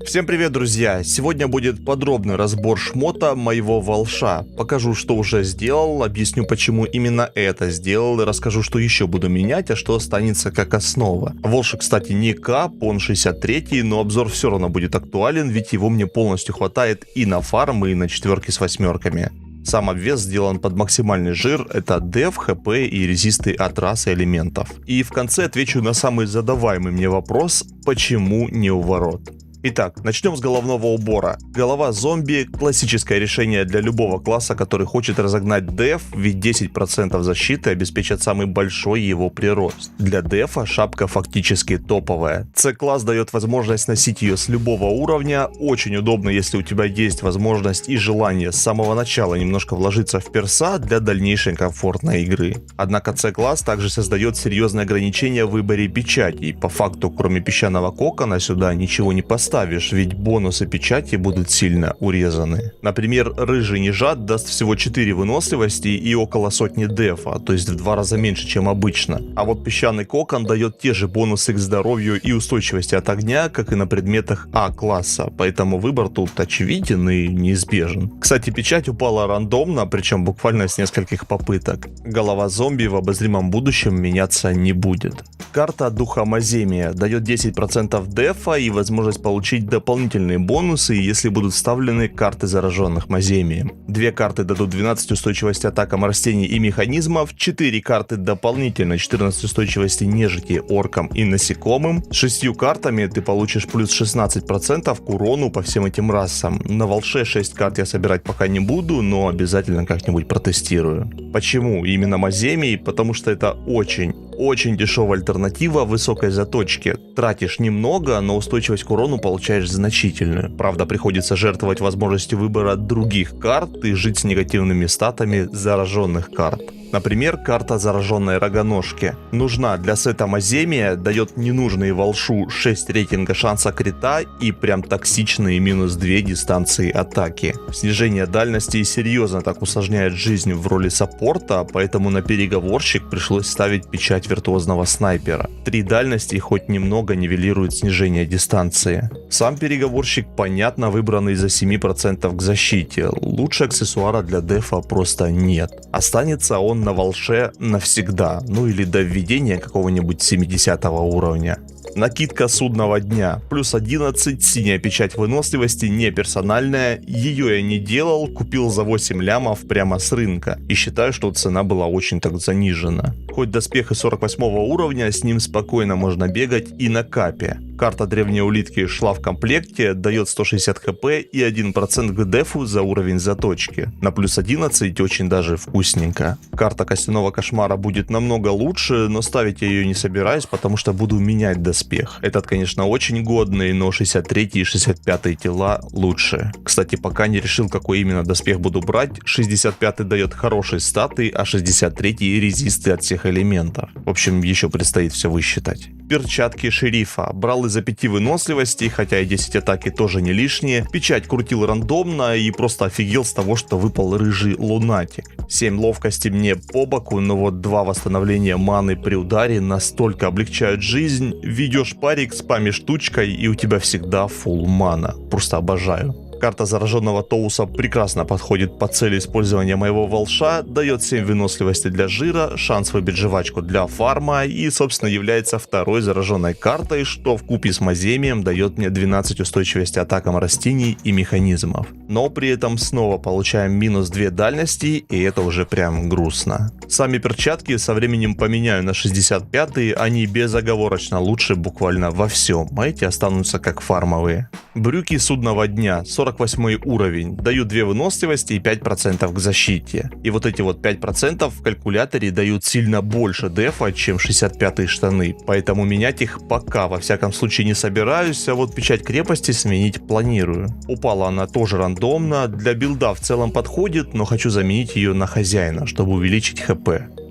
Всем привет, друзья! Сегодня будет подробный разбор шмота моего волша. Покажу, что уже сделал, объясню, почему именно это сделал, и расскажу, что еще буду менять, а что останется как основа. Волшик, кстати, не кап, он 63, но обзор все равно будет актуален, ведь его мне полностью хватает и на фармы, и на четверки с восьмерками. Сам обвес сделан под максимальный жир, это деф, хп и резисты от расы элементов. И в конце отвечу на самый задаваемый мне вопрос, почему не уворот. Итак, начнем с головного убора. Голова зомби – классическое решение для любого класса, который хочет разогнать деф, ведь 10% защиты обеспечат самый большой его прирост. Для дефа шапка фактически топовая. С-класс дает возможность носить ее с любого уровня, очень удобно, если у тебя есть возможность и желание с самого начала немножко вложиться в перса для дальнейшей комфортной игры. Однако С-класс также создает серьезные ограничения в выборе печатей. По факту, кроме песчаного кокона, сюда ничего не поставишь, ведь бонусы печати будут сильно урезаны. Например, рыжий нежат даст всего 4 выносливости и около сотни дефа, то есть в 2 раза меньше, чем обычно. А вот песчаный кокон дает те же бонусы к здоровью и устойчивости от огня, как и на предметах А-класса, поэтому выбор тут очевиден и неизбежен. Кстати, печать упала рандомно, причем буквально с нескольких попыток. Голова зомби в обозримом будущем меняться не будет. Карта Духа Маземия дает 10% дефа и возможность получить дополнительные бонусы, если будут вставлены карты зараженных Маземием. 2 карты дадут 12 устойчивости атакам растений и механизмов, 4 карты дополнительно 14 устойчивости нежити, оркам и насекомым. С 6 картами ты получишь плюс 16% к урону по всем этим расам. На волше 6 карт я собирать пока не буду, но обязательно как-нибудь протестирую. Почему именно Маземий? Потому что это очень дешевая альтернатива высокой заточке. Тратишь немного, но устойчивость к урону получаешь значительную. Правда, приходится жертвовать возможностью выбора других карт и жить с негативными статами зараженных карт. Например, карта зараженной рогоножки. Нужна для сета Маземия, дает ненужные волшу 6 рейтинга шанса крита и прям токсичные минус 2 дистанции атаки. Снижение дальности серьезно так усложняет жизнь в роли саппорта, поэтому на переговорщик пришлось ставить печать виртуозного снайпера. 3 дальности хоть немного нивелируют снижение дистанции. Сам переговорщик, понятно, выбранный за 7% к защите. Лучше аксессуара для дефа просто нет. Останется он на волше навсегда, ну или до введения какого-нибудь 70 уровня. Накидка судного дня, плюс 11, синяя печать выносливости, не персональная, ее я не делал, купил за 8 лямов прямо с рынка и считаю, что цена была очень так занижена. Хоть доспех и 48 уровня, с ним спокойно можно бегать и на капе. Карта древней улитки шла в комплекте, дает 160 хп и 1% к дефу за уровень заточки. На плюс 11 очень даже вкусненько. Карта костяного кошмара будет намного лучше, но ставить я ее не собираюсь, потому что буду менять доспех. Этот, конечно, очень годный, но 63 и 65 тела лучше. Кстати, пока не решил, какой именно доспех буду брать. 65 дает хорошие статы, а 63 резисты от всех элементов. В общем, еще предстоит все высчитать. Перчатки шерифа. Брал из-за 5 выносливости, хотя и 10 атаки тоже не лишние. Печать крутил рандомно и просто офигел с того, что выпал рыжий лунатик. 7 ловкости мне по боку, но вот 2 восстановления маны при ударе настолько облегчают жизнь. Ведешь парик, спамишь штучкой и у тебя всегда фулл мана. Просто обожаю. Карта зараженного Тоуса прекрасно подходит по цели использования моего волша, дает 7 выносливости для жира, шанс выбить жвачку для фарма и, собственно, является второй зараженной картой, что вкупе с Маземием дает мне 12 устойчивости атакам растений и механизмов. Но при этом снова получаем минус 2 дальности, и это уже прям грустно. Сами перчатки со временем поменяю на 65-е, они безоговорочно лучше буквально во всем, а эти останутся как фармовые. Брюки судного дня, 48 уровень, дают 2 выносливости и 5% к защите. И вот эти вот 5% в калькуляторе дают сильно больше дефа, чем 65-е штаны, поэтому менять их пока во всяком случае не собираюсь, а вот печать крепости сменить планирую. Упала она тоже рандомно, для билда в целом подходит, но хочу заменить ее на хозяина, чтобы увеличить хп.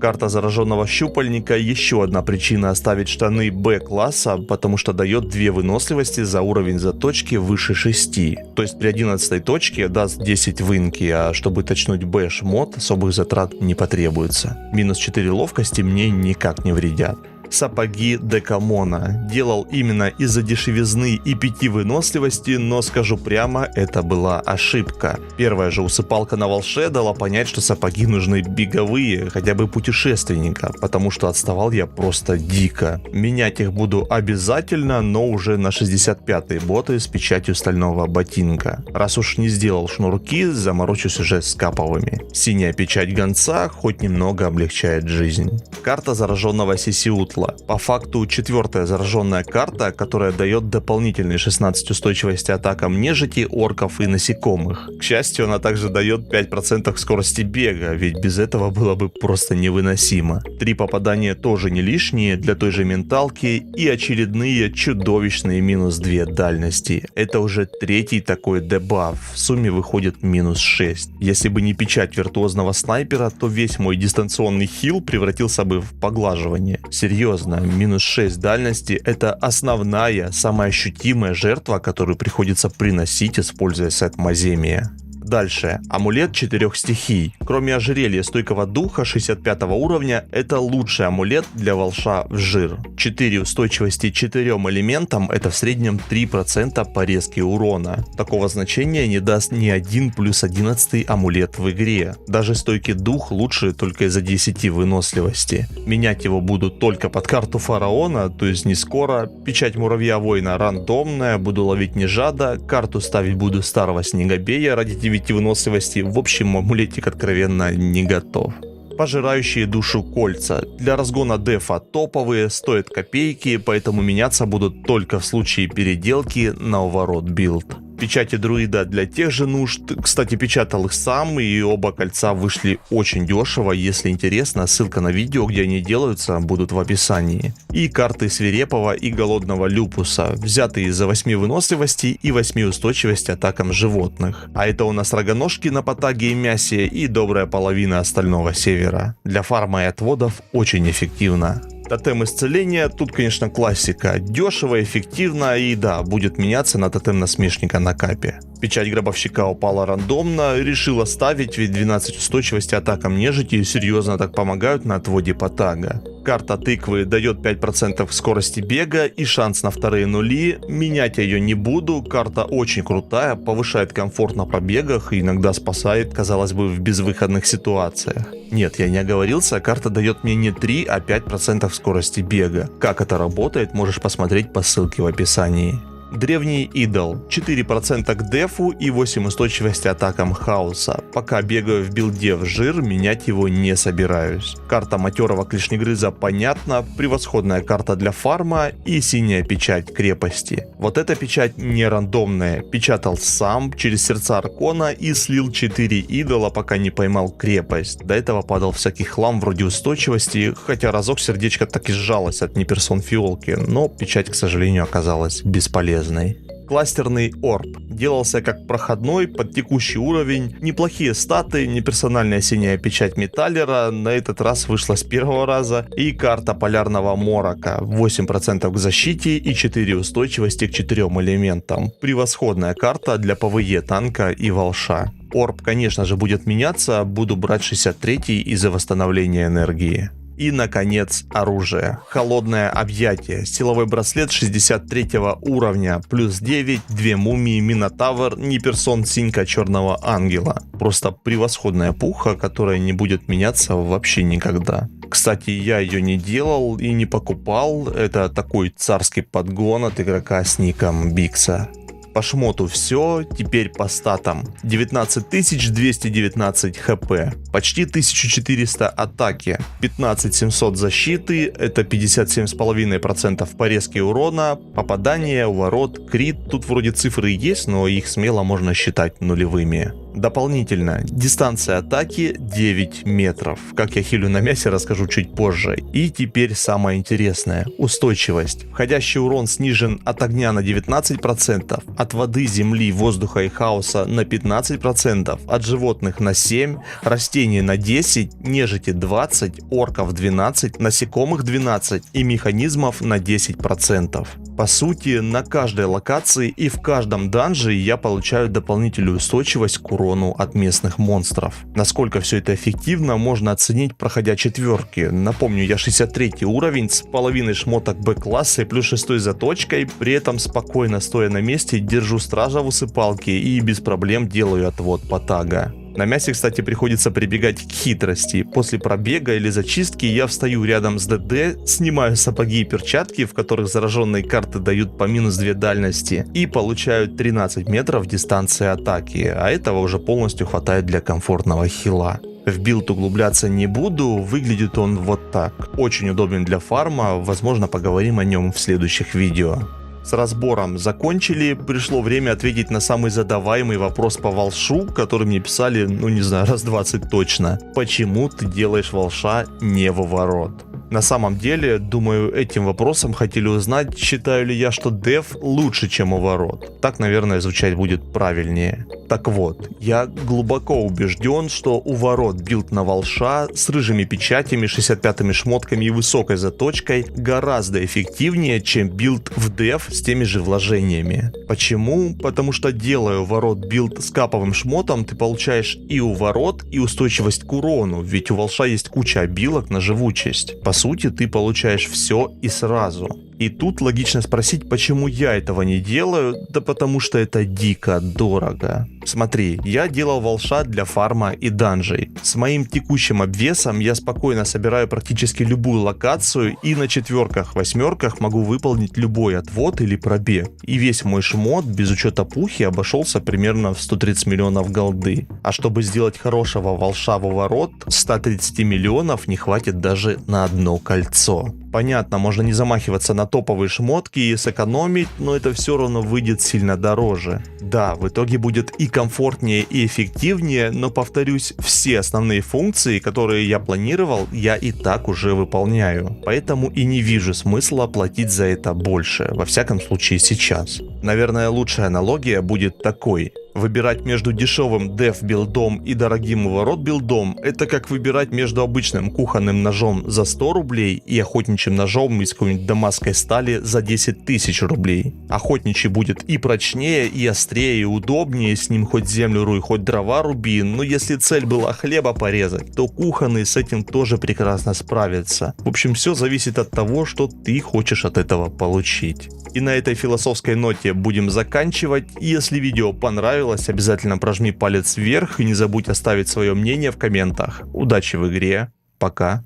Карта зараженного щупальника еще одна причина оставить штаны Б-класса, потому что дает 2 выносливости за уровень заточки выше 6. То есть при 11 точке даст 10 вынки, а чтобы точнуть Б-шмот особых затрат не потребуется. Минус 4 ловкости мне никак не вредят. Сапоги Декамона. Делал именно из-за дешевизны и 5 выносливости, но скажу прямо, это была ошибка. Первая же усыпалка на волше дала понять, что сапоги нужны беговые, хотя бы путешественника, потому что отставал я просто дико. Менять их буду обязательно, но уже на 65-е боты с печатью стального ботинка. Раз уж не сделал шнурки, заморочусь уже с каповыми. Синяя печать гонца хоть немного облегчает жизнь. Карта зараженного Сисиутла. По факту 4-я зараженная карта, которая дает дополнительные 16 устойчивости атакам нежити, орков и насекомых. К счастью, она также дает 5% скорости бега, ведь без этого было бы просто невыносимо. 3 попадания тоже не лишние для той же менталки и очередные чудовищные минус 2 дальности. Это уже 3-й такой дебаф, в сумме выходит минус 6. Если бы не печать виртуозного снайпера, то весь мой дистанционный хил превратился бы в поглаживание. Серьезно, минус 6 дальности — это основная, самая ощутимая жертва, которую приходится приносить, используя сет Маземия. Дальше. Амулет 4 стихий. Кроме ожерелья стойкого духа 65 уровня, это лучший амулет для волша в жир. 4 устойчивости 4 элементам — это в среднем 3% порезки урона. Такого значения не даст ни один плюс 11 амулет в игре. Даже стойкий дух лучше только из-за 10 выносливости. Менять его буду только под карту фараона, то есть не скоро. Печать муравья воина рандомная, буду ловить нежада. Карту ставить буду старого снегобея ради 9 выносливости. В общем, амулетик откровенно не готов. Пожирающие душу кольца. Для разгона дефа топовые, стоят копейки, поэтому меняться будут только в случае переделки на уворот билд. Печати друида для тех же нужд. Кстати, печатал их сам, и оба кольца вышли очень дешево. Если интересно, ссылка на видео, где они делаются, будут в описании. И карты свирепого и голодного люпуса, взятые из-за 8 выносливости и 8 устойчивости атакам животных. А это у нас рогоножки на потаге и мясе и добрая половина остального севера. Для фарма и отводов очень эффективно. Тотем исцеления, тут, конечно, классика. Дешево, эффективно и да, будет меняться на тотем насмешника на капе. Печать гробовщика упала рандомно, решил оставить, ведь 12 устойчивости атакам нежити серьезно так помогают на отводе потага. Карта тыквы дает 5% скорости бега и шанс на вторые нули. Менять я ее не буду, карта очень крутая, повышает комфорт на пробегах и иногда спасает, казалось бы, в безвыходных ситуациях. Нет, я не оговорился, карта дает мне не 3, а 5% скорости бега. Как это работает, можешь посмотреть по ссылке в описании. Древний идол. 4% к дефу и 8 устойчивости атакам хаоса. Пока бегаю в билде в жир, менять его не собираюсь. Карта матерого клешнегрыза понятна, превосходная карта для фарма и синяя печать крепости. Вот эта печать не рандомная. Печатал сам через сердца Аркона и слил 4 идола, пока не поймал крепость. До этого падал всякий хлам вроде устойчивости, хотя разок сердечко так и сжалось от неперсон фиолки, но печать, к сожалению, оказалась бесполезной. Кластерный орб. Делался как проходной под текущий уровень. Неплохие статы, неперсональная синяя печать металлера, на этот раз вышла с первого раза. И карта полярного морока. 8% к защите и 4 устойчивости к 4 элементам. Превосходная карта для ПВЕ танка и волша. Орб, конечно же, будет меняться, буду брать 63 из-за восстановления энергии. И, наконец, оружие. Холодное объятие. Силовой браслет 63 уровня. Плюс 9, 2 мумии, минотавр, неперсон синька черного ангела. Просто превосходная пуха, которая не будет меняться вообще никогда. Кстати, я ее не делал и не покупал. Это такой царский подгон от игрока с ником Бикса. По шмоту все, теперь по статам. 19219 хп, почти 1400 атаки, 15700 защиты, это 57,5% порезки урона, попадание, уворот, крит. Тут вроде цифры есть, но их смело можно считать нулевыми. Дополнительно, дистанция атаки 9 метров. Как я хилю на мясе, расскажу чуть позже. И теперь самое интересное. Устойчивость. Входящий урон снижен от огня на 19%, от воды, земли, воздуха и хаоса на 15%, от животных на 7%, растений на 10%, нежити 20%, орков 12%, насекомых 12% и механизмов на 10%. По сути, на каждой локации и в каждом данже я получаю дополнительную устойчивость к урону от местных монстров. Насколько все это эффективно, можно оценить, проходя четверки. Напомню, я 63 уровень с половиной шмоток Б-класса и плюс 6 заточкой, при этом спокойно стоя на месте держу стража в усыпалке и без проблем делаю отвод по тага. На мясе, кстати, приходится прибегать к хитрости. После пробега или зачистки я встаю рядом с ДД, снимаю сапоги и перчатки, в которых зараженные карты дают по минус 2 дальности, и получаю 13 метров дистанции атаки, а этого уже полностью хватает для комфортного хила. В билд углубляться не буду, выглядит он вот так. Очень удобен для фарма, возможно, поговорим о нем в следующих видео. С разбором закончили, пришло время ответить на самый задаваемый вопрос по волшу, который мне писали, ну не знаю, раз 20 точно. Почему ты делаешь волша не в уворот? На самом деле, думаю, этим вопросом хотели узнать, считаю ли я, что деф лучше, чем уворот. Так, наверное, звучать будет правильнее. Так вот, я глубоко убежден, что уворот билд на волша с рыжими печатями, 65-ми шмотками и высокой заточкой гораздо эффективнее, чем билд в деф с теми же вложениями. Почему? Потому что, делая уворот билд с каповым шмотом, ты получаешь и уворот, и устойчивость к урону, ведь у волша есть куча обилок на живучесть. По сути, ты получаешь все и сразу. И тут логично спросить, почему я этого не делаю, да потому что это дико дорого. Смотри, я делал волша для фарма и данжей. С моим текущим обвесом я спокойно собираю практически любую локацию и на четверках, восьмерках могу выполнить любой отвод или пробег. И весь мой шмот без учета пухи обошелся примерно в 130 миллионов голды. А чтобы сделать хорошего волша в уворот, 130 миллионов не хватит даже на одно кольцо. Понятно, можно не замахиваться на топовые шмотки и сэкономить, но это все равно выйдет сильно дороже. Да, в итоге будет и комфортнее, и эффективнее, но повторюсь, все основные функции, которые я планировал, я и так уже выполняю. Поэтому и не вижу смысла платить за это больше, во всяком случае сейчас. Наверное, лучшая аналогия будет такой. Выбирать между дешевым деф билдом и дорогим уворот билдом — это как выбирать между обычным кухонным ножом за 100 рублей и охотничьим ножом из какой-нибудь дамасской стали за 10 тысяч рублей. Охотничий будет и прочнее, и острее, и удобнее, с ним хоть землю руй, хоть дрова руби, но если цель была хлеба порезать, то кухонный с этим тоже прекрасно справится. В общем, все зависит от того, что ты хочешь от этого получить. И на этой философской ноте будем заканчивать. Если видео понравилось, обязательно прожми палец вверх и не забудь оставить свое мнение в комментах. Удачи в игре. Пока.